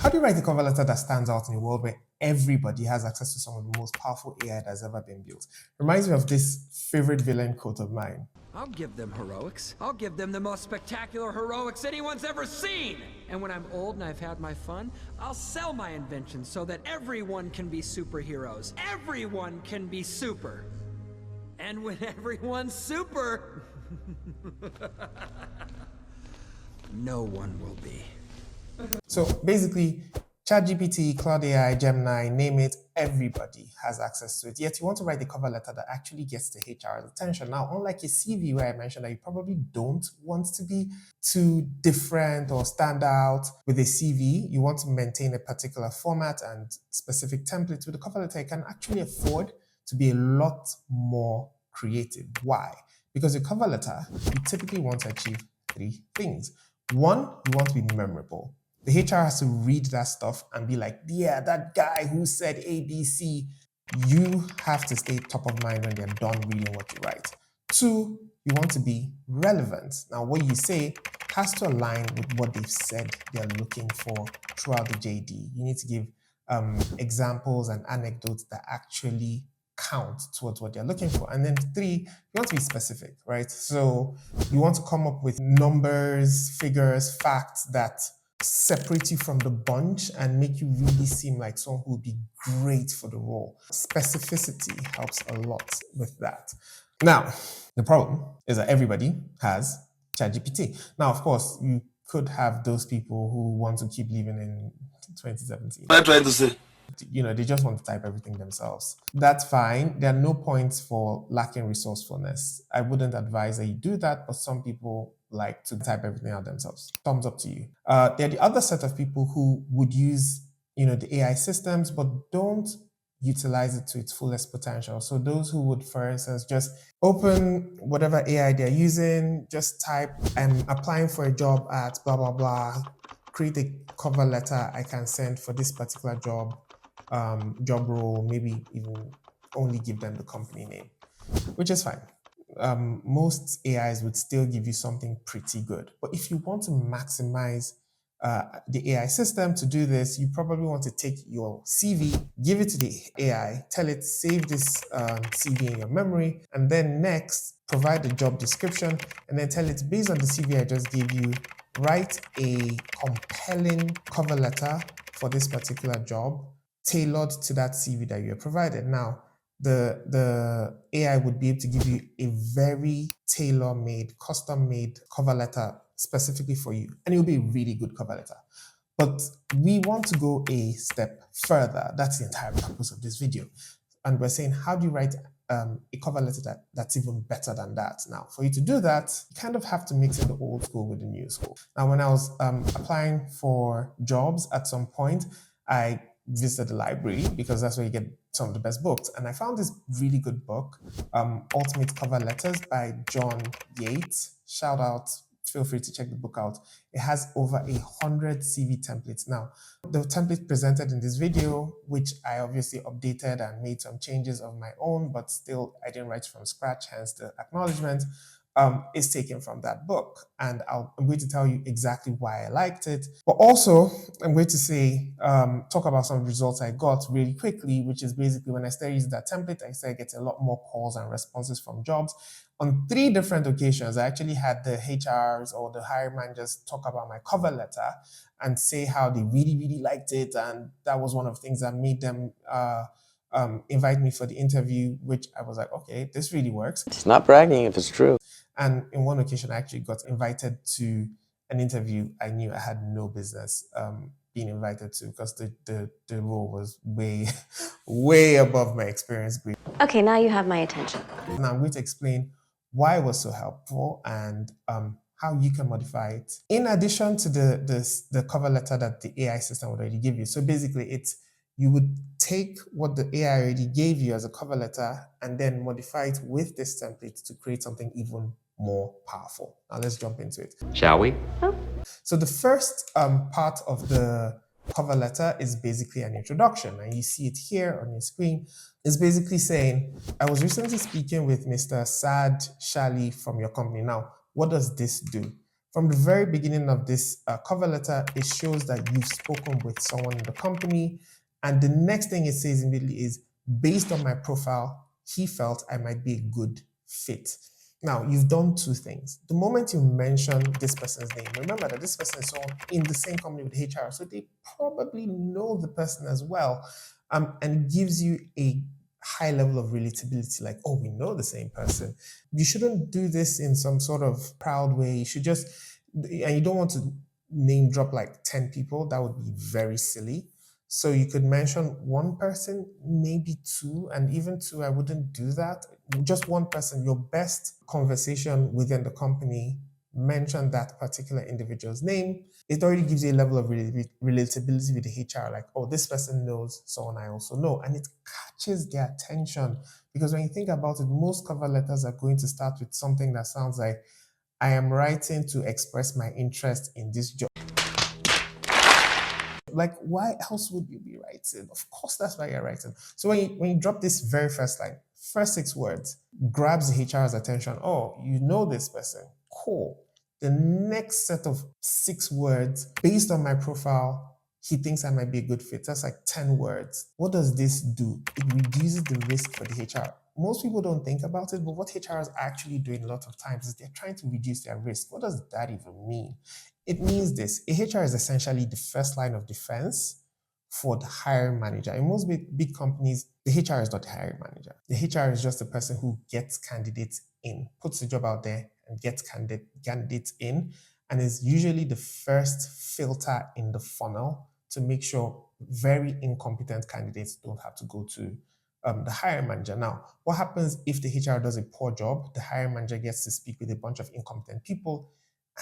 How do you write a cover letter that stands out in a world where everybody has access to some of the most powerful AI that's ever been built? Reminds me of this favorite villain quote of mine. I'll give them heroics. I'll give them the most spectacular heroics anyone's ever seen! And when I'm old and I've had my fun, I'll sell my inventions so that everyone can be superheroes. Everyone can be super. And when everyone's super, no one will be. So basically, ChatGPT, Cloud AI, Gemini, name it, everybody has access to it. Yet you want to write a cover letter that actually gets the HR's attention. Now, unlike a CV where I mentioned that you probably don't want to be too different or stand out with a CV, you want to maintain a particular format and specific templates. With a cover letter, you can actually afford to be a lot more creative. Why? Because a cover letter, you typically want to achieve 3 things. 1, you want to be memorable. The HR has to read that stuff and be like, yeah, that guy who said ABC. You have to stay top of mind when they're done reading what you write. 2, you want to be relevant. Now, what you say has to align with what they've said they're looking for throughout the JD. You need to give examples and anecdotes that actually count towards what they're looking for. And then 3, you want to be specific, right? So you want to come up with numbers, figures, facts that separate you from the bunch and make you really seem like someone who would be great for the role. Specificity helps a lot with that. Now, the problem is that everybody has ChatGPT. Now, of course, you could have those people who want to keep living in 2017. What am I trying to say? They just want to type everything themselves. That's fine. There are no points for lacking resourcefulness. I wouldn't advise that you do that, but some people like to type everything out themselves. Thumbs up to you. There are the other set of people who would use, the AI systems, but don't utilize it to its fullest potential. So those who would, for instance, just open whatever AI they're using, just type, I'm applying for a job at blah, blah, blah, create a cover letter I can send for this particular job role, maybe even only give them the company name, which is fine. Most AIs would still give you something pretty good. But if you want to maximize the AI system to do this, you probably want to take your CV, give it to the AI, tell it, save this CV in your memory, and then next, provide the job description, and then tell it, based on the CV I just gave you, write a compelling cover letter for this particular job, tailored to that CV that you have provided. Now, the AI would be able to give you a very tailor-made, custom-made cover letter specifically for you, and it will be a really good cover letter. But we want to go a step further. That's the entire purpose of this video. And we're saying, how do you write a cover letter that's even better than that? Now, for you to do that, you kind of have to mix in the old school with the new school. Now, when I was applying for jobs at some point, I visited the library because that's where you get some of the best books. And I found this really good book, Ultimate Cover Letters by John Yates. Shout out, feel free to check the book out. It has over 100 CV templates. Now, the template presented in this video, which I obviously updated and made some changes of my own, but still I didn't write from scratch, hence the acknowledgement, is taken from that book. And I'm going to tell you exactly why I liked it. But also, I'm going to say, talk about some results I got really quickly, which is basically when I started using that template, I started getting a lot more calls and responses from jobs. On 3 different occasions, I actually had the HRs or the hiring managers talk about my cover letter and say how they really, really liked it. And that was one of the things that made them invite me for the interview, which I was like, okay, this really works. It's not bragging if it's true. And in one occasion, I actually got invited to an interview I knew I had no business being invited to because the role was way, way above my experience grade. Okay, now you have my attention. Now I'm going to explain why it was so helpful and how you can modify it. In addition to the cover letter that the AI system would already give you. So basically, you would take what the AI already gave you as a cover letter and then modify it with this template to create something even more powerful. Now let's jump into it. Shall we? So the first part of the cover letter is basically an introduction, and you see it here on your screen. It's basically saying, I was recently speaking with Mr. Saad Shali from your company. Now, what does this do? From the very beginning of this cover letter, it shows that you've spoken with someone in the company. And the next thing it says immediately is, based on my profile, he felt I might be a good fit. Now, you've done two things. The moment you mention this person's name, remember that this person is someone in the same company with HR, so they probably know the person as well, and gives you a high level of relatability, like, oh, we know the same person. You shouldn't do this in some sort of proud way. You should just, and you don't want to name drop like 10 people. That would be very silly. So you could mention one person, maybe two, and even two, I wouldn't do that. Just one person, your best conversation within the company, mention that particular individual's name. It already gives you a level of relatability with the HR, like, oh, this person knows someone I also know. And it catches their attention, because when you think about it, most cover letters are going to start with something that sounds like, I am writing to express my interest in this job. Like, why else would you be writing? Of course, that's why you're writing. So when you drop this very first line, first 6 words, grabs the HR's attention. Oh, you know this person. Cool. The next set of 6 words, based on my profile, he thinks I might be a good fit. That's like 10 words. What does this do? It reduces the risk for the HR. Most people don't think about it, but what HR is actually doing a lot of times is they're trying to reduce their risk. What does that even mean? It means this: a HR is essentially the first line of defense for the hiring manager. In most big companies, the HR is not the hiring manager. The HR is just the person who gets candidates in, puts the job out there and gets candidates in, and is usually the first filter in the funnel to make sure very incompetent candidates don't have to go to the hiring manager. Now, what happens if the HR does a poor job? The hiring manager gets to speak with a bunch of incompetent people,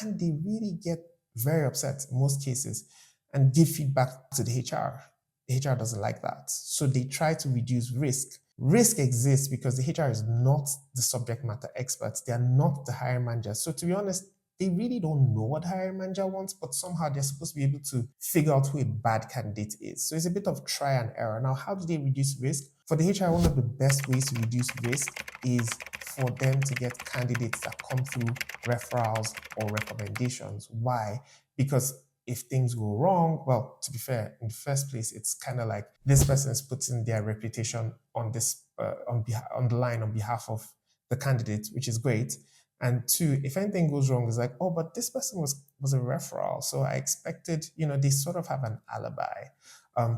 and they really get very upset in most cases and give feedback to the HR. The HR doesn't like that. So they try to reduce risk. Risk exists because the HR is not the subject matter experts. They are not the hiring manager. So to be honest, they really don't know what the hiring manager wants, but somehow they're supposed to be able to figure out who a bad candidate is. So it's a bit of try and error. Now, how do they reduce risk? For the HR, one of the best ways to reduce risk is for them to get candidates that come through referrals or recommendations. Why? Because if things go wrong, well, to be fair, in the first place, it's kind of like this person is putting their reputation on this on the line on behalf of the candidate, which is great. And two, if anything goes wrong, it's like, oh, but this person was a referral, so I expected, they sort of have an alibi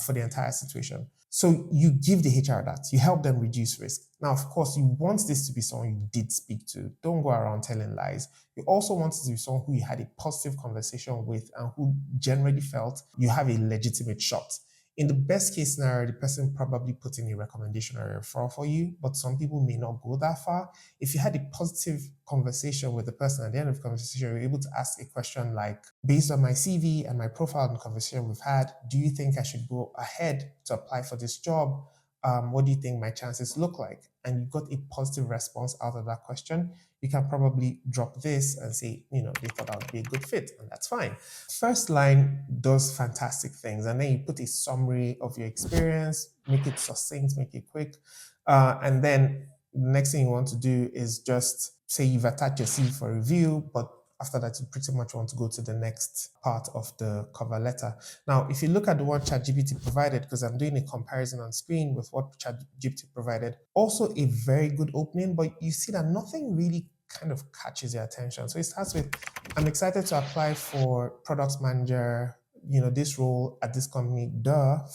for the entire situation. So you give the HR that, you help them reduce risk. Now, of course, you want this to be someone you did speak to. Don't go around telling lies. You also want it to be someone who you had a positive conversation with and who generally felt you have a legitimate shot. In the best case scenario, the person probably put in a recommendation or a referral for you, but some people may not go that far. If you had a positive conversation with the person, at the end of the conversation, you're able to ask a question like, based on my CV and my profile and the conversation we've had, do you think I should go ahead to apply for this job? What do you think my chances look like? And you got a positive response out of that question, you can probably drop this and say, they thought I would be a good fit, and that's fine. First line does fantastic things, and then you put a summary of your experience, make it succinct, make it quick, and then the next thing you want to do is just say you've attached your CV for review, but after that, you pretty much want to go to the next part of the cover letter. Now, if you look at the one ChatGPT provided, because I'm doing a comparison on screen with what ChatGPT provided, also a very good opening, but you see that nothing really kind of catches your attention. So it starts with, I'm excited to apply for product manager, this role at this company.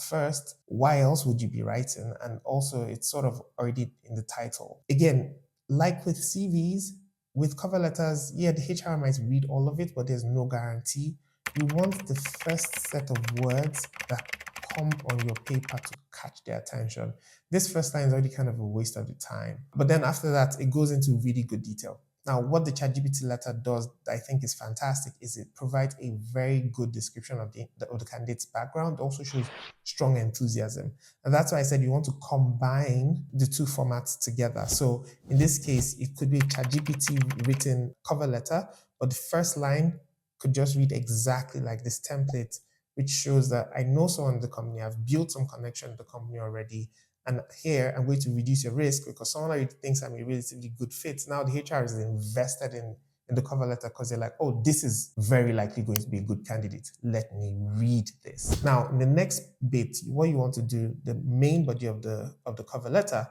First, why else would you be writing? And also, it's sort of already in the title. Again, like with CVs, with cover letters, the HR might read all of it, but there's no guarantee. You want the first set of words that come on your paper to catch their attention. This first line is already kind of a waste of the time. But then after that, it goes into really good detail. Now, what the ChatGPT letter does that I think is fantastic is it provides a very good description of the candidate's background. It also shows strong enthusiasm. And that's why I said you want to combine the two formats together. So in this case, it could be a ChatGPT written cover letter, but the first line could just read exactly like this template, which shows that I know someone in the company, I've built some connection with the company already, and here I'm going to reduce your risk because someone already thinks I'm a relatively good fit. Now the HR is invested in in the cover letter because they're like, oh, this is very likely going to be a good candidate. Let me read this. Now, in the next bit, what you want to do, the main body of the cover letter,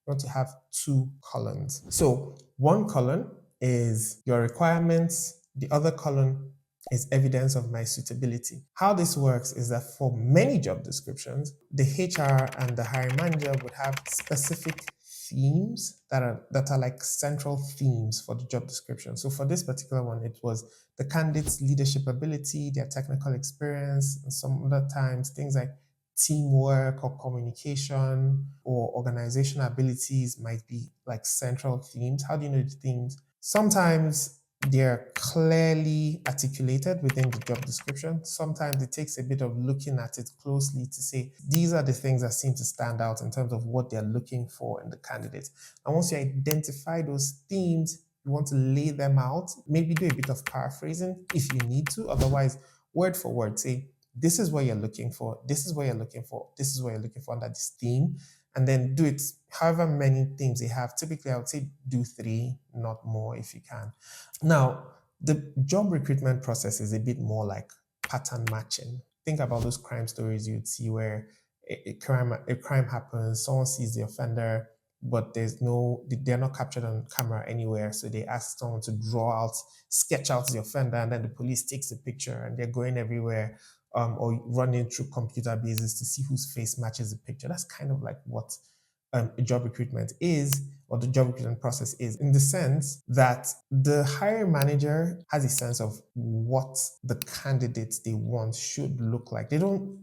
you want to have 2 columns. So one column is your requirements, the other column is evidence of my suitability. How this works is that for many job descriptions, the HR and the hiring manager would have specific themes that are like central themes for the job description. So for this particular one, it was the candidate's leadership ability, their technical experience, and some other times things like teamwork or communication or organizational abilities might be like central themes. How do you know the themes? Sometimes they're clearly articulated within the job description. Sometimes it takes a bit of looking at it closely to say, these are the things that seem to stand out in terms of what they're looking for in the candidate. And once you identify those themes, you want to lay them out, maybe do a bit of paraphrasing if you need to. Otherwise, word for word, say, this is what you're looking for, this is what you're looking for, this is what you're looking for under this theme, and then do it however many themes they have. Typically, I would say do 3, not more if you can. Now, the job recruitment process is a bit more like pattern matching. Think about those crime stories you'd see where a crime happens, someone sees the offender, but they're not captured on camera anywhere. So they ask someone to sketch out the offender, and then the police takes the picture and they're going everywhere or running through computer bases to see whose face matches the picture. That's kind of like what a job recruitment is, or the job recruitment process is, in the sense that the hiring manager has a sense of what the candidates they want should look like. They don't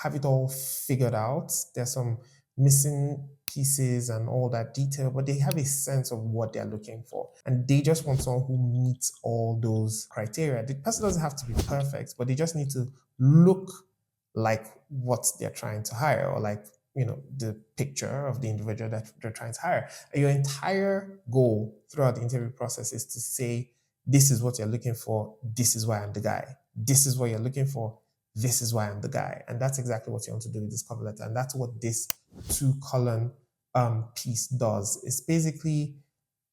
have it all figured out. There's some missing pieces and all that detail, but they have a sense of what they're looking for. And they just want someone who meets all those criteria. The person doesn't have to be perfect, but they just need to look like what they're trying to hire, or like, the picture of the individual that they're trying to hire. And your entire goal throughout the interview process is to say, this is what you're looking for, this is why I'm the guy. This is what you're looking for, this is why I'm the guy. And that's exactly what you want to do with this cover letter. And that's what this 2-column piece does. It's basically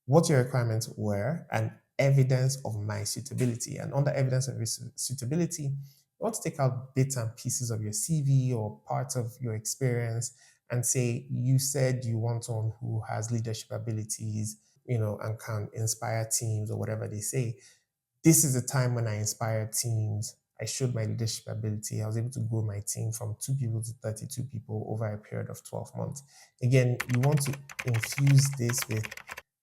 what your requirements were and evidence of my suitability. And under evidence of your suitability, you want to take out bits and pieces of your CV or parts of your experience and say, you said you want someone who has leadership abilities, and can inspire teams or whatever they say. This is a time when I inspired teams. I showed my leadership ability. I was able to grow my team from 2 people to 32 people over a period of 12 months. Again, you want to infuse this with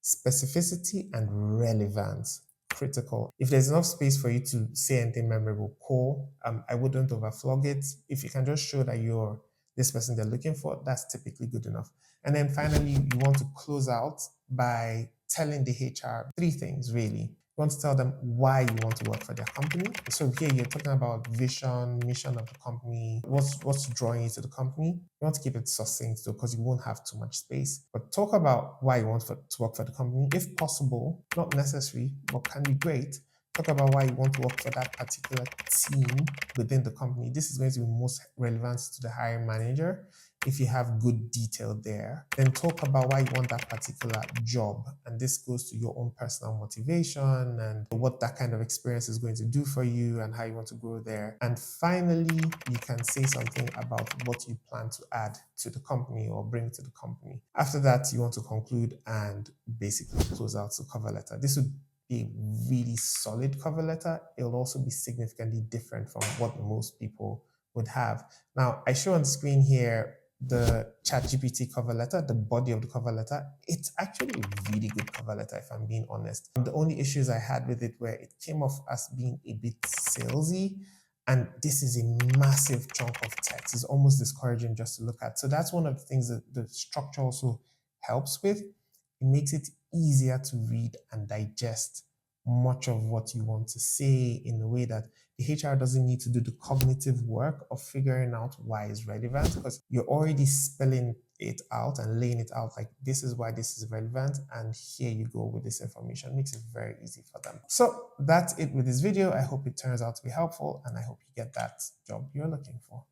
specificity and relevance. Critical. If there's enough space for you to say anything memorable, cool. I wouldn't overflog it. If you can just show that you're this person they're looking for, that's typically good enough. And then finally, you want to close out by telling the HR 3 things, really. You want to tell them why you want to work for their company. So here you're talking about vision, mission of the company, what's drawing you to the company. You want to keep it succinct though, because you won't have too much space. But talk about why you want to work for the company. If possible, not necessary, but can be great. Talk about why you want to work for that particular team within the company. This is going to be most relevant to the hiring manager. If you have good detail there, then talk about why you want that particular job. And this goes to your own personal motivation and what that kind of experience is going to do for you and how you want to grow there. And finally, you can say something about what you plan to add to the company or bring to the company. After that, you want to conclude and basically close out the cover letter. This would be a really solid cover letter. It'll also be significantly different from what most people would have. Now, I show on the screen here the ChatGPT cover letter, the body of the cover letter. It's actually a really good cover letter, if I'm being honest. The only issues I had with it were it came off as being a bit salesy, and this is a massive chunk of text. It's almost discouraging just to look at. So that's one of the things that the structure also helps with. It makes it easier to read and digest much of what you want to say in a way that the HR doesn't need to do the cognitive work of figuring out why it's relevant, because you're already spelling it out and laying it out like, this is why this is relevant, and here you go with this information. It makes it very easy for them. So that's it with this video. I hope it turns out to be helpful, and I hope you get that job you're looking for.